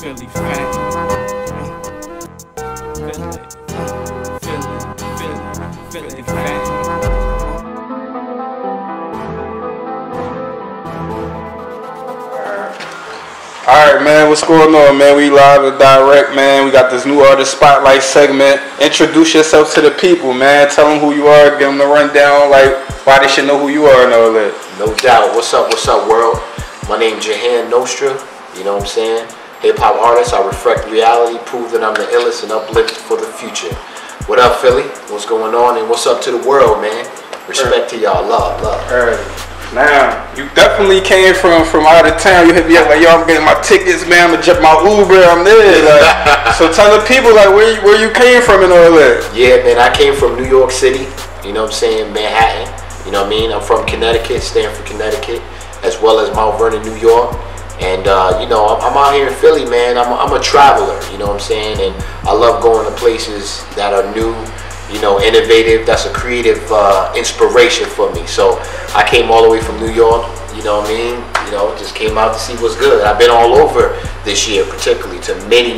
Philly fan. Philly fan. Alright, man, what's going on, man? We live and direct, man. We got this new artist spotlight segment. Introduce yourself to the people, man. Tell them who you are, give them the rundown, like why they should know who you are and all that. No doubt. What's up, world? My name's Jahan Nostra, you know what I'm saying? Hip-hop artist, I reflect reality, prove that I'm the illest and uplift for the future. What up, Philly? What's going on? And what's up to the world, man? Respect to y'all. Love. Now, you definitely came from out of town. You hit me up like, yo, I'm getting my tickets, man. I'm gonna jump my Uber. I'm there. Like, so tell the people like where you came from and all that. Yeah, man. I came from New York City. You know what I'm saying? Manhattan. You know what I mean? I'm from Connecticut, Stamford, Connecticut, as well as Mount Vernon, New York. And you know, I'm out here in Philly, man. I'm a traveler. You know what I'm saying? And I love going to places that are new. You know, innovative. That's a creative inspiration for me. So I came all the way from New York. You know what I mean? You know, just came out to see what's good. I've been all over this year, particularly to many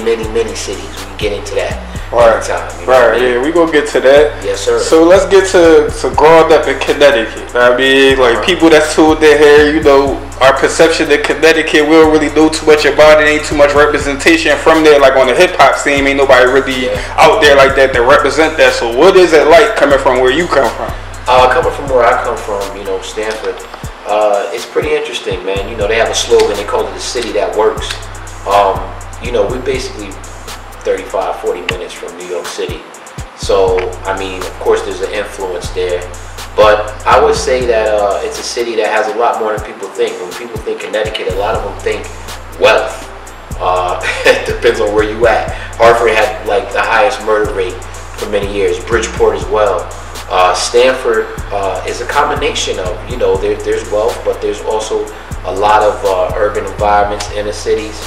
cities. We can get into that anytime. You know right. Yeah, we gonna get to that. Yes, sir. So let's get to growing up in Connecticut. I mean, like people that's tuned in here, you know, our perception of Connecticut, we don't really know too much about it. Ain't too much representation from there. Like on the hip hop scene, ain't nobody really out there like that to represent that. So what is it like coming from where you come from? Coming from where I come from, you know, Stanford, it's pretty interesting, man. You know, they have a slogan, they call it the city that works. You know, we basically 35-40 minutes from New York City. So, I mean, of course there's an influence there. But I would say that it's a city that has a lot more than people think. When people think Connecticut, a lot of them think wealth. It depends on where you at. Hartford had like the highest murder rate for many years. Bridgeport as well. Stanford is a combination of, you know, there's wealth, but there's also a lot of urban environments, inner cities.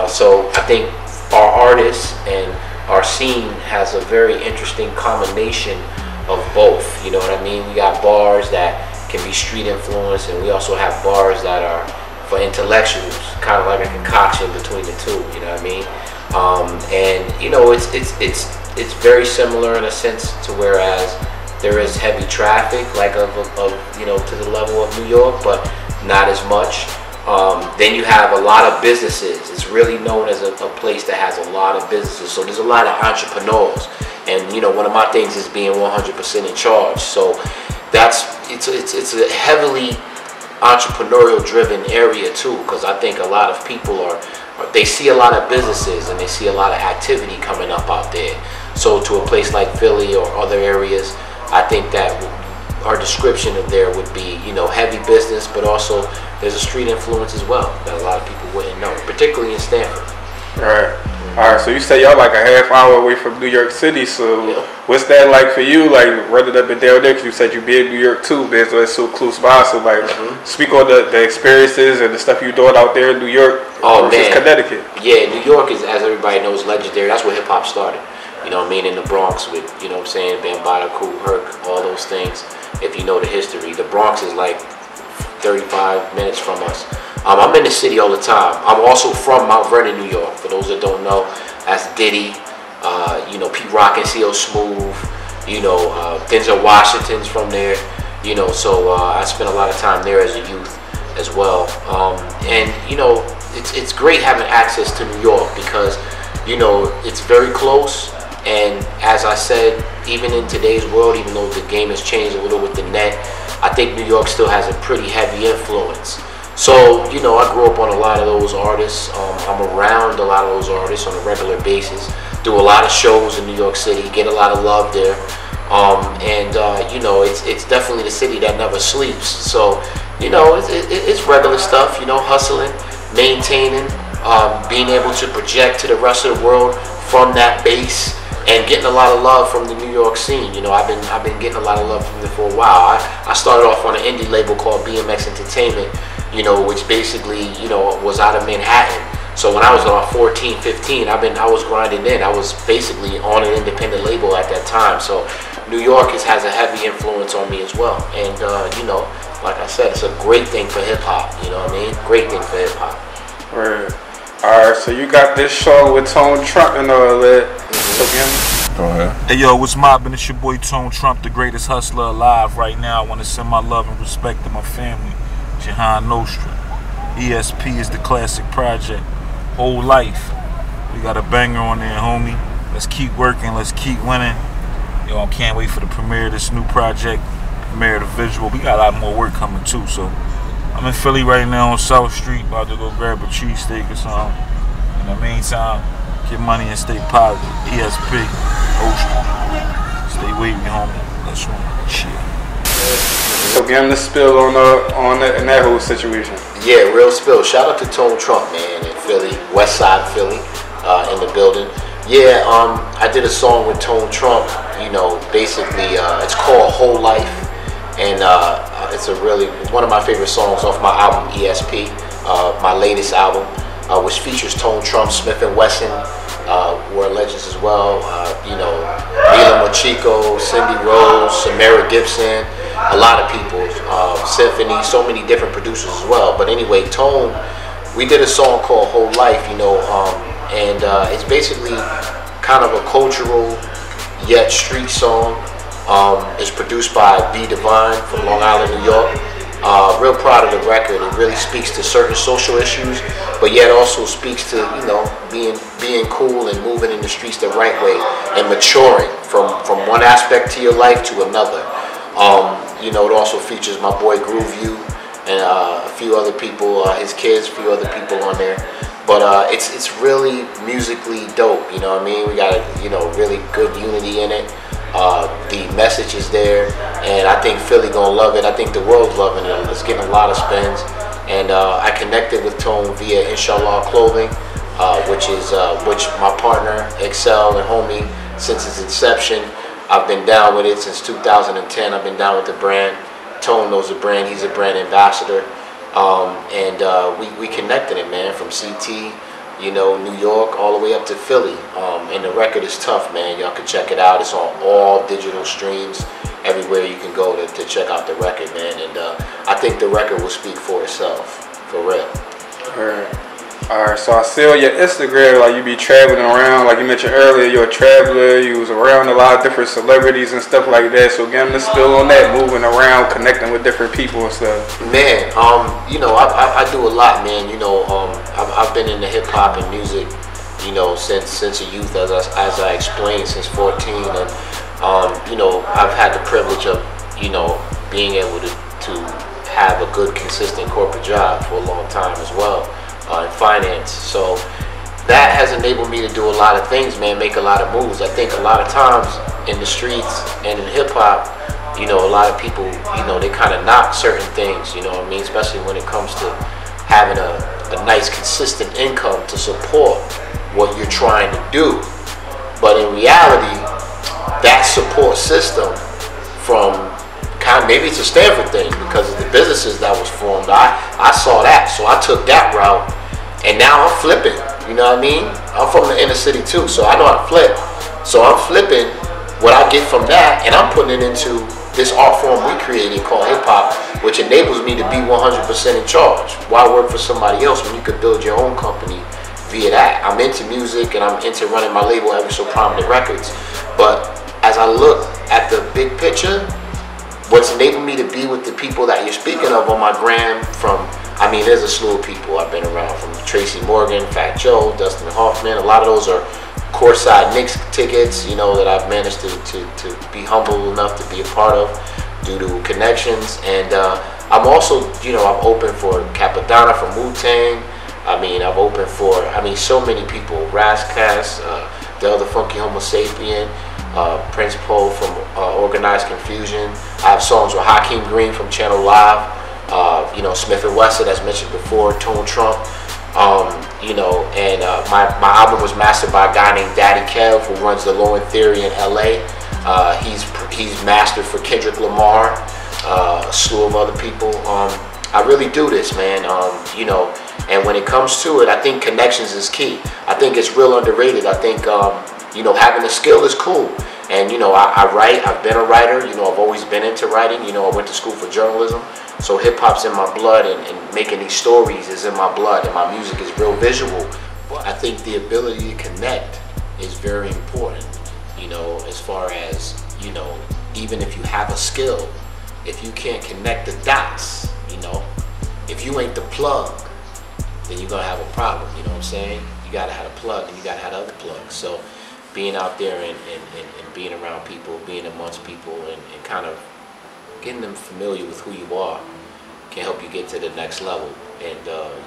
So I think our artists and our scene has a very interesting combination of both. You know what I mean? We got bars that can be street influence, and we also have bars that are for intellectuals, kind of like a concoction between the two. You know what I mean? And you know, it's very similar in a sense to whereas there is heavy traffic, like of you know, to the level of New York, but not as much. Then you have a lot of businesses. It's really known as a place that has a lot of businesses. So there's a lot of entrepreneurs. And you know, one of my things is being 100% in charge. So it's a heavily entrepreneurial driven area too, because I think a lot of people they see a lot of businesses and they see a lot of activity coming up out there. So to a place like Philly or other areas, I think that our description of there would be, you know, heavy business, but also there's a street influence as well that a lot of people wouldn't know, particularly in Stanford. Alright, so you say y'all like a half hour away from New York City, so what's that like for you, like running up and down there, because you said you be in New York too, man, so it's so close by, so like speak on the experiences and the stuff you doing out there in New York versus Connecticut. Yeah, New York is, as everybody knows, legendary. That's where hip hop started. You know what I mean? In the Bronx with, you know what I'm saying, Bambaataa, Kool Herc, all those things. If you know the history, the Bronx is like 35 minutes from us. I'm in the city all the time. I'm also from Mount Vernon, New York. For those that don't know, that's Diddy, you know, Pete Rock and C.O. Smooth, you know, Denzel Washington's from there, you know, so I spent a lot of time there as a youth as well. And, you know, it's great having access to New York because, you know, it's very close. And as I said, even in today's world, even though the game has changed a little with the net, I think New York still has a pretty heavy influence. So, you know, I grew up on a lot of those artists. I'm around a lot of those artists on a regular basis. Do a lot of shows in New York City, get a lot of love there. You know, it's definitely the city that never sleeps. So, you know, it's regular stuff, you know, hustling, maintaining, being able to project to the rest of the world from that base. And getting a lot of love from the New York scene. You know, I've been getting a lot of love from them for a while. I started off on an indie label called BMX Entertainment, you know, which basically, you know, was out of Manhattan. So when I was about 14, 15, I was grinding in. I was basically on an independent label at that time. So New York has a heavy influence on me as well. And you know, like I said, it's a great thing for hip hop. You know what I mean? Great thing for hip hop. Right. Alright, so you got this show with Tone Trump and all that. Go ahead. Hey yo, what's mobbing? It's your boy Tone Trump, the greatest hustler alive right now. I want to send my love and respect to my family, Jahan Nostra. ESP is the classic project. Whole life. We got a banger on there, homie. Let's keep working, let's keep winning. Yo, I can't wait for the premiere of this new project, premiere of the visual. We got a lot more work coming too, so I'm in Philly right now on South Street, about to go grab a cheesesteak or something. In the meantime, get money and stay positive. ESP, Ocean. Stay with me, homie. Let's run. Shit. So give him the spill on in that whole situation. Yeah, real spill. Shout out to Tone Trump, man, in Philly, West Side Philly, in the building. Yeah, I did a song with Tone Trump. You know, basically, it's called Whole Life, and it's one of my favorite songs off my album ESP, my latest album, which features Tone Trump, Smith and Wesson, were legends as well. You know, Neela Mochico, Cindy Rose, Samara Gibson, a lot of people, Symphony, so many different producers as well. But anyway, Tone, we did a song called Whole Life, you know, and it's basically kind of a cultural yet street song. It's produced by B Divine from Long Island, New York. Real proud of the record. It really speaks to certain social issues, but yet also speaks to, you know, being cool and moving in the streets the right way and maturing from one aspect to your life to another. You know, it also features my boy Groove You and a few other people, his kids, a few other people on there. But it's really musically dope, you know what I mean? We got a, you know, really good unity in it. The message is there, and I think Philly gonna love it. I think the world's loving it. It's getting a lot of spins. And I connected with Tone via Inshallah Clothing, which my partner, Excel and homie, since its inception. I've been down with it since 2010. I've been down with the brand. Tone knows the brand. He's a brand ambassador. We connected it, man, from CT, you know, New York, all the way up to Philly. And the record is tough, man. Y'all can check it out. It's on all digital streams, everywhere you can go to check out the record, man. And I think the record will speak for itself, for real. Alright, so I see on your Instagram, like you be traveling around, like you mentioned earlier, you're a traveler, you was around a lot of different celebrities and stuff like that, so get them to spill on that, moving around, connecting with different people and stuff. Man, you know, I do a lot, man, you know, I've been into hip hop and music, you know, since a youth, as I explained, since 14, and, you know, I've had the privilege of, you know, being able to have a good, consistent corporate job for a long time as well. In finance, so that has enabled me to do a lot of things, man, make a lot of moves. I think a lot of times in the streets and in hip hop, you know, a lot of people, you know, they kind of knock certain things, you know what I mean, especially when it comes to having a nice consistent income to support what you're trying to do. But in reality, that support system from maybe it's a Stanford thing because of the businesses that was formed. I saw that, so I took that route. And now I'm flipping, you know what I mean? I'm from the inner city too, so I know how to flip. So I'm flipping what I get from that, and I'm putting it into this art form we created called hip hop, which enables me to be 100% in charge. Why work for somebody else when you could build your own company via that? I'm into music, and I'm into running my label, Ever So Prominent Records. But as I look at the big picture, what's enabled me to be with the people that you're speaking of on my gram I mean, there's a slew of people I've been around, from Tracy Morgan, Fat Joe, Dustin Hoffman. A lot of those are courtside Knicks tickets, you know, that I've managed to be humble enough to be a part of due to connections. And I'm also, you know, I'm open for Capadonna from Wu-Tang. I mean, I'm open for, so many people. Razzcast, Del the Funky Homo Sapien, Prince Poe from Organized Confusion. I have songs with Hakeem Green from Channel Live. You know, Smith and Wesson, as mentioned before, Tone Trump, you know, and my album was mastered by a guy named Daddy Kev, who runs the Low End Theory in LA. He's mastered for Kendrick Lamar, a slew of other people. I really do this, man, you know, and when it comes to it, I think connections is key. I think it's real underrated. I think, you know, having a skill is cool. And, you know, I write, I've been a writer, you know, I've always been into writing, you know, I went to school for journalism. So hip hop's in my blood, and making these stories is in my blood, and my music is real visual. I think the ability to connect is very important, you know, as far as, you know, even if you have a skill, if you can't connect the dots, you know, if you ain't the plug, then you're gonna have a problem, you know what I'm saying? You gotta have a plug and you gotta have other plugs. So being out there and being around people, being amongst people and kind of getting them familiar with who you are can help you get to the next level. And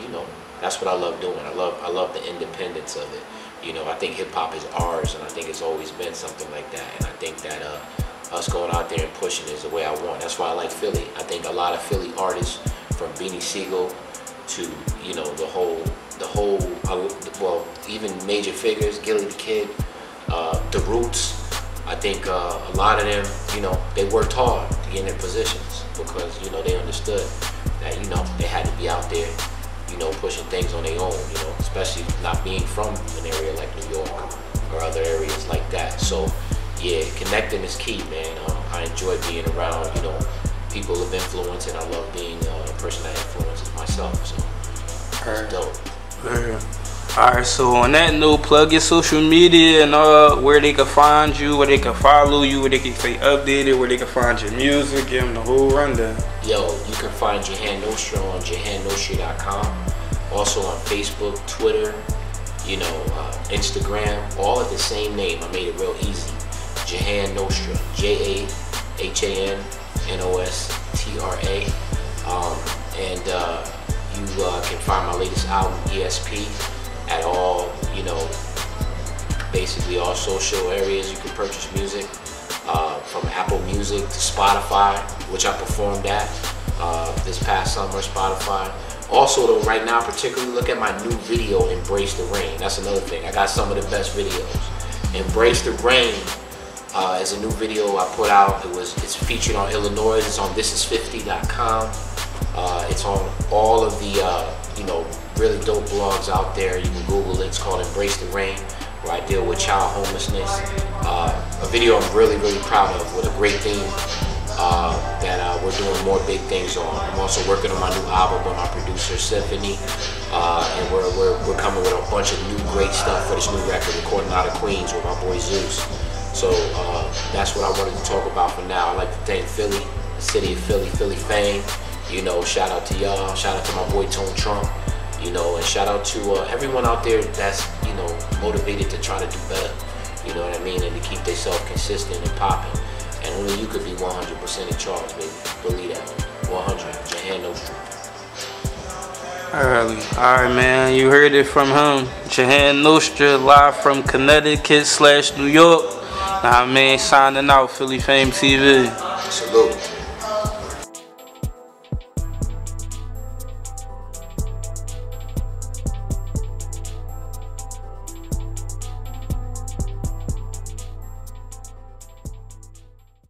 you know, that's what I love doing. I love the independence of it. You know, I think hip hop is ours, and I think it's always been something like that. And I think that us going out there and pushing is the way I want. That's why I like Philly. I think a lot of Philly artists, from Beanie Siegel to, you know, the whole well, even major figures, Gilly the Kid, the Roots. I think a lot of them, you know, they worked hard to get in their positions because, you know, they understood that, you know, they had to be out there, you know, pushing things on their own, you know, especially not being from an area like New York or other areas like that. So, yeah, connecting is key, man. I enjoy being around, you know, people of influence, and I love being a person that influences myself. So, it's dope. Alright, so on that note, plug your social media and where they can find you, where they can follow you, where they can stay updated, where they can find your music, give them the whole rundown. Yo, you can find Jahan Nostra on jahannostra.com. Also on Facebook, Twitter, you know, Instagram, all at the same name. I made it real easy. Jahan Nostra, JAHANNOSTRA. And you can find my latest album, ESP, at all, you know, basically all social areas you can purchase music, from Apple Music to Spotify, which I performed at this past summer, Spotify. Also though, right now particularly, look at my new video, Embrace the Rain. That's another thing. I got some of the best videos. Embrace the Rain is a new video I put out. It's featured on Illinois. It's on thisis50.com. It's on all of the, you know, really dope blogs out there. You can Google it. It's called Embrace the Rain, where I deal with child homelessness. A video I'm really, really proud of, with a great theme that we're doing more big things on. I'm also working on my new album with my producer, Symphony, and we're coming with a bunch of new great stuff for this new record, recording out of Queens with my boy Zeus. So that's what I wanted to talk about for now. I'd like to thank Philly, the city of Philly, Philly Fame. You know, shout out to y'all, shout out to my boy Tone Trump, you know, and shout out to everyone out there that's, you know, motivated to try to do better, you know what I mean, and to keep themselves consistent and popping. And only you could be 100% in charge, baby. Believe that. 100. Jahan Nostra. Alright, man, you heard it from him. Jahan Nostra, live from Connecticut / New York. Nah, man, signing out, Philly Fame TV. Salute.